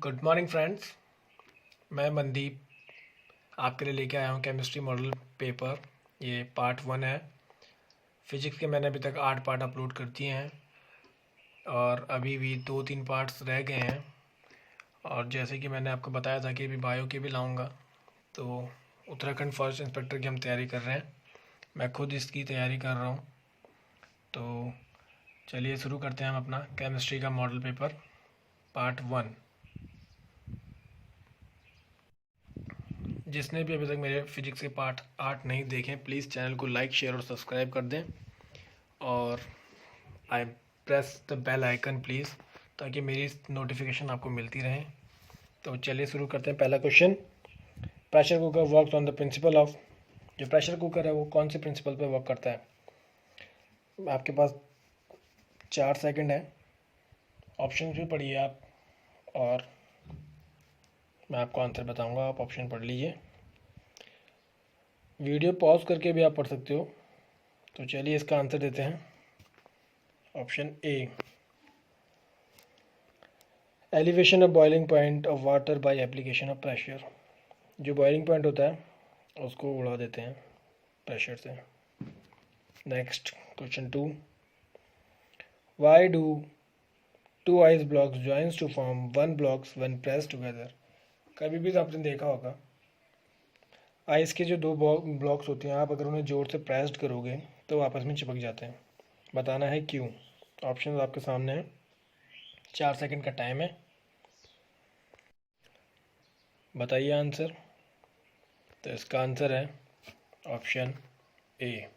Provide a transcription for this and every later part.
Good morning friends. मैं मनदीप आपके लिए लेके आया हूँ केमिस्ट्री मॉडल पेपर। ये पार्ट 1 है। फिजिक्स के मैंने अभी तक 8 पार्ट अपलोड कर दिए हैं और अभी भी 2-3 पार्ट्स रह गए हैं। और जैसे कि मैंने आपको बताया था कि अभी बायो के भी लाऊंगा, तो उत्तराखंड फॉरेस्ट इंस्पेक्टर की हम तैयारी कर रहे हैं। मैं खुद इसकी तैयारी कर रहा हूँ। तो चलिए शुरू करते हैं हम अपना केमिस्ट्री का मॉडल पेपर पार्ट 1। जिसने भी अभी तक मेरे फिजिक्स के पार्ट 8 नहीं देखे, प्लीज़ चैनल को लाइक, शेयर और सब्सक्राइब कर दें और I press the bell icon please, ताकि मेरी नोटिफिकेशन आपको मिलती रहे। तो चलिए शुरू करते हैं। पहला question, pressure cooker works on the principle of. जो प्रेशर कुकर है वो कौन से प्रिंसिपल पे वर्क करता है? आपके पास 4 सेकंड है, ऑप्शन भी पढ़िए आप और मैं आपको आंसर बताऊंगा। आप ऑप्शन पढ़ लीजिए, वीडियो पॉज करके भी आप पढ़ सकते हो। तो चलिए इसका आंसर देते हैं। Option A, elevation of boiling point of water by application of pressure. जो बॉइलिंग पॉइंट होता है उसको उड़ा देते हैं प्रेशर से। Next question 2, why do 2 ice blocks joins to form 1 blocks when pressed together. कभी भी तो आपने देखा होगा, आइस के जो 2 ब्लॉक्स होते हैं, आप अगर उन्हें जोर से प्रेस्ड करोगे तो आपस में चिपक जाते हैं। बताना है क्यों। ऑप्शन आपके सामने है, 4 सेकंड का टाइम है, बताइए आंसर। तो इसका आंसर है option A,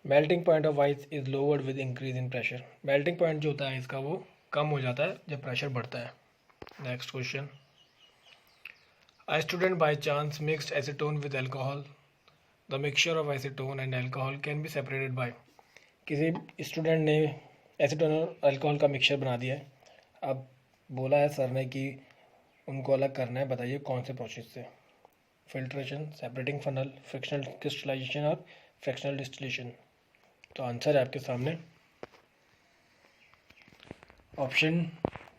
melting point of ice is lowered with increase in pressure. Melting point जो होता है इसका वो कम हो जाता है जब प्रेशर बढ़ता है। Next question, a student by chance mixed acetone with alcohol, the mixture of acetone and alcohol can be separated by. किसी स्टूडेंट ने एसीटोन और अल्कोहल का मिक्सचर बना दिया है। अब बोला है सर ने कि उनको अलग करना है, बताइए कौन से प्रोसेस से? Filtration, separating funnel, frictional crystallization और फ्रैक्शनल डिस्टिलेशन। तो आंसर है आपके सामने option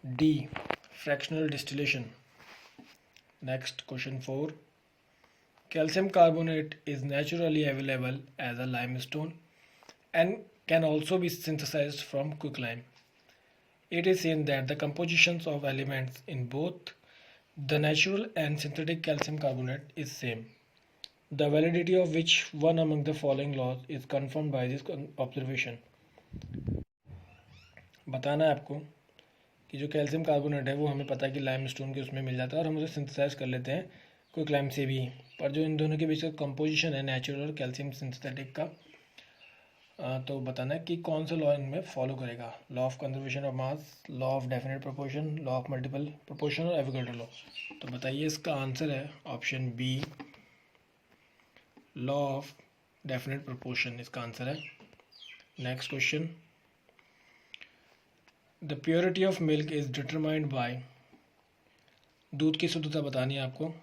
D, fractional distillation. Next question 4, calcium carbonate is naturally available as a limestone and can also be synthesized from quicklime. It is seen that the compositions of elements in both the natural and synthetic calcium carbonate is same. The validity of which one among the following laws is confirmed by this observation. बताना है आपको कि जो calcium carbonate है वो हमें पता है कि लाइमस्टोन के उसमें मिल जाता है और हम उसे सिंथेसाइज कर लेते हैं क्विकलाइम से भी। पर जो इन दोनों के बीच का कंपोजिशन है नेचुरल और कैल्शियम सिंथेटिक का, तो बताना है कि कौन सा लॉ इनमें फॉलो करेगा। Law of conservation of mass, law of definite proportion, law of multiple proportion और एवोगाड्रो लॉ। तो बताइए इसका आंसर है option B, law of definite proportion इसका आंसर है। Next question, the purity of milk is determined by. दूध की शुद्धता बतानी है आपको।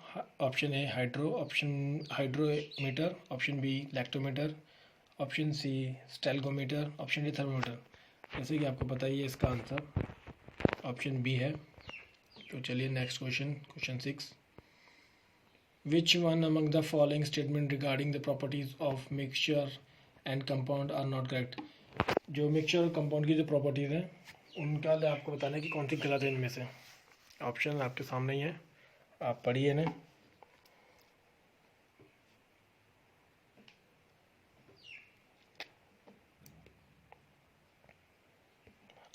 Option A hydrometer, option B lactometer, option C stalagmometer, option D thermometer. जैसे कि आपको पता ही है इसका आंसर ऑप्शन बी है। तो चलिए next question, question 6, which one among the following statement regarding the properties of mixture and compound are not correct. जो मिक्सचर और कंपाउंड की जो प्रॉपर्टीज़ हैं उनका आपको बताना है कि कौन सी गलत है इनमें से। ऑप्शन आपके सामने ही है, आप पढ़िए ना।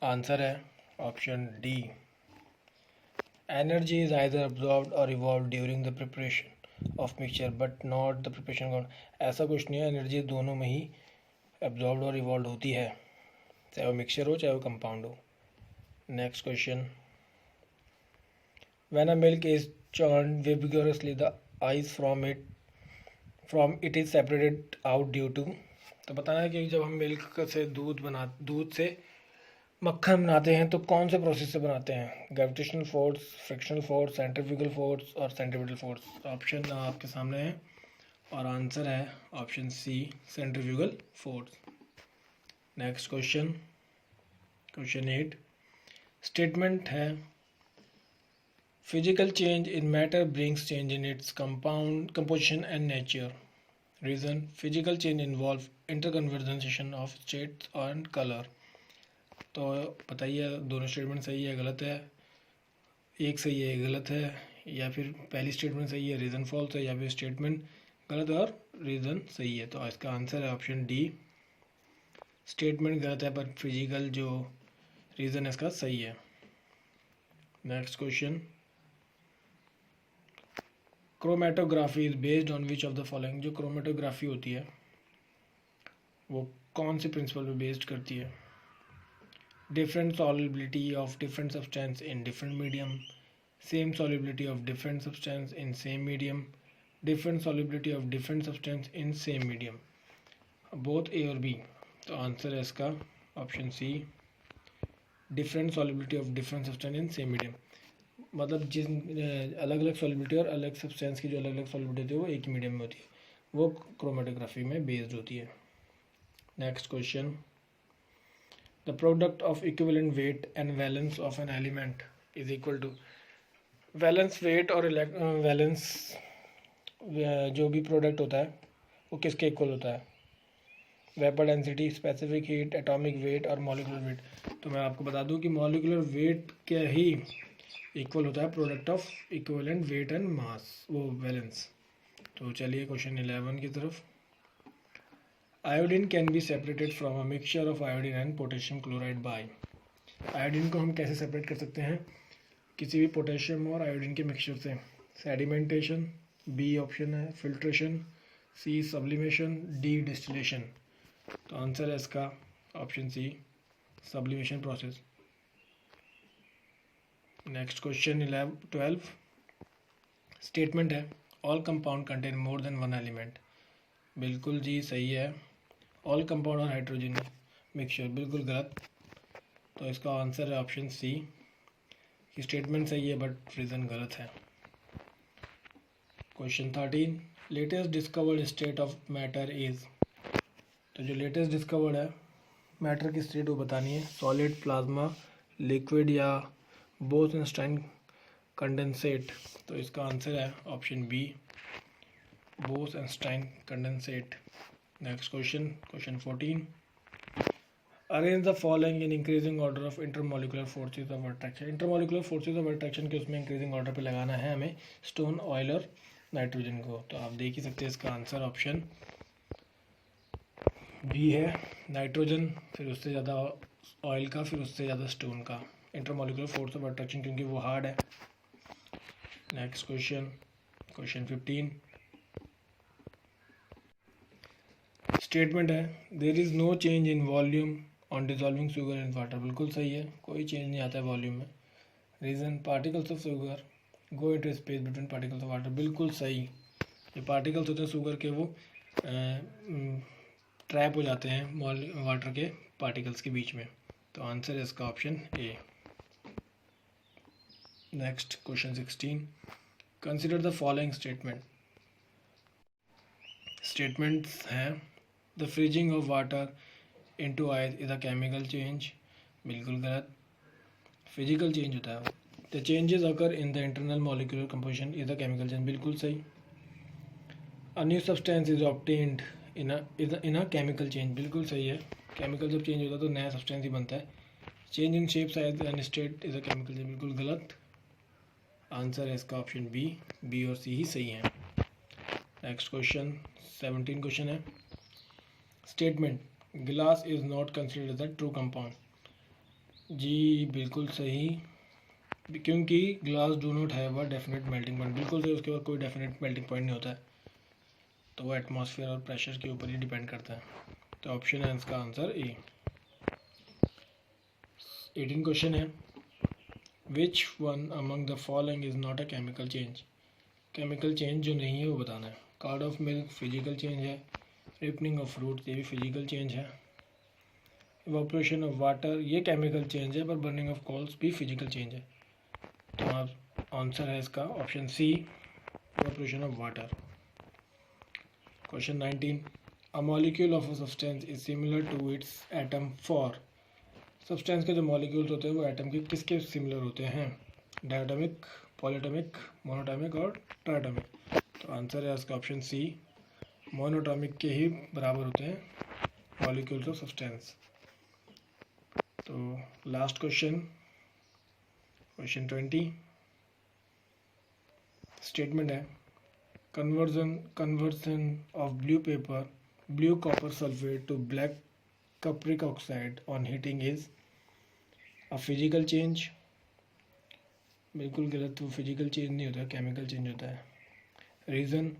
आंसर है option D, energy is either absorbed or evolve during the preparation of mixture but not the preparation count. ऐसा कुछ नहीं है, एनर्जी दोनों में ही एब्जॉर्ब्ड और इवॉल्व होती है, चाहे वो मिक्सचर हो चाहे वो कंपाउंड हो। Next question, when a milk is churned vigorously the ice from it is separated out due to। तो बताना है कि जब हम मिल्क से दूध से मक्खन बनाते हैं तो कौन से प्रोसेस से बनाते हैं? Gravitational force, frictional force, centrifugal force और सेंट्रीपिटल फोर्स। ऑप्शन आपके सामने है और आंसर है option C, centrifugal force. Next question, question 8, statement है physical change in matter brings change in its composition and nature. Reason physical change involve interconversion of states and colour. तो बताइए दोनों statement सही है गलत है, एक सही है एक गलत है, या फिर पहली स्टेटमेंट सही है रीज़न फॉल्स है, या फिर स्टेटमेंट गलत है और रीज़न सही है. तो इसका आंसर है ऑप्शन डी. स्टेटमेंट गलत है पर फिजिकल जो रीज़न है इसका सही है. Next question, chromatography is based on which of the following. जो क्रोमेटोग्राफी होती है वो कौन से प्रिंसिपल पे बेस्ड करती है? Different solubility of different substance in different medium, same solubility of different substance in same medium, different solubility of different substance in same medium. both A और B. तो आंसर है इसका option C, different solubility of different substance in same medium. मतलब जिस अलग अलग solubility और अलग सब्सटेंस की जो अलग अलग solubility होती है वो एक ही मीडियम में होती है, वो क्रोमेटोग्राफी में बेस्ड होती है. Next question, the product of equivalent weight and valence of an element is equal to. Valence weight और वैलेंस जो भी प्रोडक्ट होता है वो किसके इक्वल होता है? Vapour density, specific heat, atomic weight और मॉलिकुलर वेट. तो मैं आपको बता दूं कि मॉलिकुलर वेट क्या ही इक्वल होता है product of equivalent weight and mass, वो वैलेंस. तो चलिए क्वेश्चन 11 की तरफ. Iodine can be separated from a mixture of iodine and potassium chloride by. Iodine को हम कैसे सेपरेट कर सकते हैं किसी भी पोटेशियम और आयोडीन के मिक्सचर से? सेडिमेंटेशन, बी ऑप्शन है, filtration, C sublimation, D distillation. तो आंसर है इसका option C, sublimation process. Next question 12. Statement है all compound contain more than one element. बिल्कुल जी सही है, ऑल कंपाउंड और हाइड्रोजन मिक्सचर. बिल्कुल गलत. तो इसका आंसर है ऑप्शन सी, स्टेटमेंट सही है बट रीज़न गलत है. Question 13, latest discovered state of matter is. तो जो लेटेस्ट डिस्कवर्ड है मैटर की स्टेट वो बतानी है. सॉलिड, प्लाज्मा, लिक्विड या बोस-आइंस्टाइन कंडेंसेट. तो इसका आंसर है option B, Bose Einstein condensate. Next question, question 14, arrange the following in increasing order of intermolecular forces of attraction. Intermolecular forces of attraction के उसमें इंक्रीजिंग ऑर्डर पे लगाना है हमें स्टोन, ऑयल और नाइट्रोजन को. तो आप देख ही सकते हैं इसका आंसर ऑप्शन बी है, नाइट्रोजन, फिर उससे ज़्यादा ऑयल का, फिर उससे ज़्यादा स्टोन का. इंटरमोलिकुलर फोर्स ऑफ अट्रैक्शन क्योंकि वो हार्ड है. नेक्स्ट क्वेश्चन, क्वेश्चन 15, स्टेटमेंट है there is no change in volume on dissolving sugar in water. बिल्कुल सही है, कोई चेंज नहीं आता है वॉल्यूम में. Reason particles of sugar go into space between particles of water. बिल्कुल सही. जो पार्टिकल्स होते हैं शुगर के वो ट्रैप हो जाते हैं वाटर के पार्टिकल्स के बीच में. तो आंसर है इसका option A. Next question 16, consider the following statement. Statements हैं the freezing of water into ice is a chemical change. बिल्कुल गलत. फिजिकल चेंज होता है. The changes occur in the internal molecular composition is a chemical change. बिल्कुल सही. A new substance is obtained in a chemical change. बिल्कुल सही है. Chemical जब चेंज होता है तो नया सब्सटेंस ही बनता है. Change in shape, size and state is a chemical change. बिल्कुल गलत. आंसर है इसका ऑप्शन बी, बी और सी ही सही है. नेक्स्ट क्वेश्चन 17 क्वेश्चन है. Statement glass is not considered as a true compound. जी बिल्कुल सही, क्योंकि glass do not have a definite melting point. बिल्कुल सही, उसके बाद कोई डेफिनेट मेल्टिंग पॉइंट नहीं होता है, तो वो एटमॉस्फेयर और प्रेशर के ऊपर ही डिपेंड करता है. तो ऑप्शन है इसका आंसर ए. 18 क्वेश्चन है which one among the following is not a chemical change. Chemical change जो नहीं है वो बताना है. Curd of milk physical change है, रिपनिंग ऑफ फ्रूट ये भी फिजिकल चेंज है, इवापोरेशन ऑफ वाटर ये केमिकल चेंज है, पर बर्निंग ऑफ कोल्स भी फिजिकल चेंज है. तो आप आंसर है इसका option C, evaporation of water. Question 19, a molecule of a substance is similar to its atom for. Substance के जो मॉलिक्यूल्स होते हैं वो एटम के किसके सिमिलर होते हैं? डायटोमिक, पॉलीएटॉमिक, मोनोटॉमिक और ट्राइटॉमिक। तो आंसर है इसका ऑप्शन सी, मोनोटॉमिक के ही बराबर होते हैं मॉलिक्यूल्स ऑफ सब्सटेंस। तो लास्ट क्वेश्चन, क्वेश्चन 20 स्टेटमेंट है, conversion of blue copper sulfate to black cupric oxide on heating is a physical change। बिल्कुल गलत, वो फिजिकल चेंज नहीं होता, केमिकल चेंज होता है। Reason,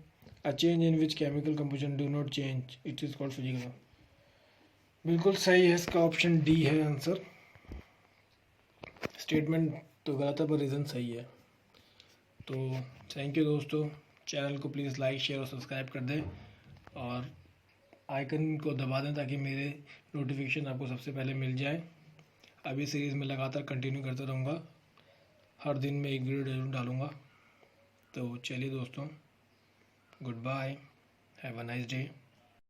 a change in which chemical composition do not change, it is called physical. बिल्कुल सही है, इसका ऑप्शन डी है आंसर। स्टेटमेंट तो गलत है पर रीज़न सही है। तो थैंक यू दोस्तों, चैनल को प्लीज़ लाइक, शेयर और सब्सक्राइब कर दें और आइकन को दबा दें ताकि मेरे नोटिफिकेशन आपको सबसे पहले मिल जाए। अभी सीरीज़ में लगातार कंटिन्यू करता रहूँगा, हर दिन में एक वीडियो जरूर डालूँगा। तो चलिए दोस्तों, good bye, have a nice day.